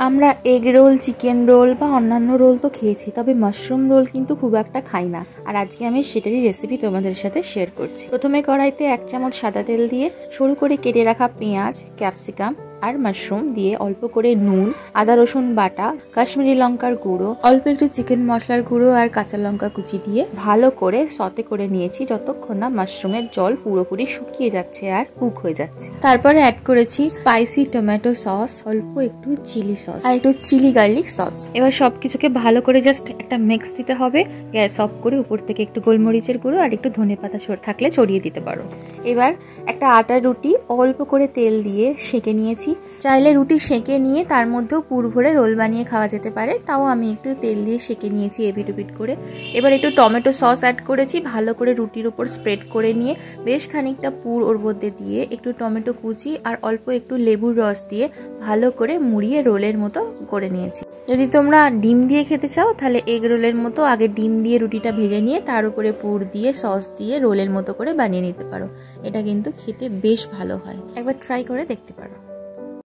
আমরা egg roll, chicken roll বা অন্যান্য রোল তো খেয়েছি, তবে মাশরুম রোল কিন্তু খুব একটা খাই না। আর আজকে আমি সেটারই রেসিপি তোমাদের সাথে শেয়ার করছি। প্রথমে কড়াইতে 1 চামচ সাদা তেল দিয়ে সরু করে কেটে রাখা পেঁয়াজ, ক্যাপসিকাম আর মাশরুম দিয়ে অল্প করে নুন, আদা রসুন বাটা, কাশ্মীরি লঙ্কার গুঁড়ো, অল্প একটু চিকেন মশলার গুঁড়ো আর কাঁচা লঙ্কা কুচি দিয়ে ভালো করে সতে করে নিয়েছি যতক্ষণ না মাশরুমের জল পুরোপুরি শুকিয়ে যাচ্ছে আর কুক হয়ে যাচ্ছে। তারপরে অ্যাড করেছি স্পাইসি টমেটো সস, অল্প একটু চিলি সস আর একটু চিলি গার্লিক সস। এবার সবকিছুকে ভালো করে জাস্ট একটা মিক্স দিতে হবে। গ্যাস অফ করে উপর থেকে একটু গোলমরিচের গুঁড়ো আর একটু ধনেপাতা থাকলে ছড়িয়ে দিতে পারো। এবার একটা আটার রুটি অল্প করে তেল দিয়ে সেঁকে নিয়েছি। চাইলে রুটি সেঁকে নিয়ে তার মধ্যেও পুর ভরে রোল বানিয়ে খাওয়া যেতে পারে, তাও আমি একটু তেল দিয়ে সেঁকে নিয়েছি এপিট ওপিট করে। এবার একটু টমেটো সস অ্যাড করেছি, ভালো করে রুটির উপর স্প্রেড করে নিয়ে বেশ খানিকটা পুর ওর মধ্যে দিয়ে একটু টমেটো কুচি আর অল্প একটু লেবুর রস দিয়ে ভালো করে মুড়িয়ে রোলের মতো করে নিয়েছি। যদি তোমরা ডিম দিয়ে খেতে চাও তাহলে এগ রোলের মতো আগে ডিম দিয়ে রুটিটা ভেজে নিয়ে তার উপরে পুর দিয়ে সস দিয়ে রোলের মতো করে বানিয়ে নিতে পারো। এটা কিন্তু খেতে বেশ ভালো হয়, একবার ট্রাই করে দেখতে পারো।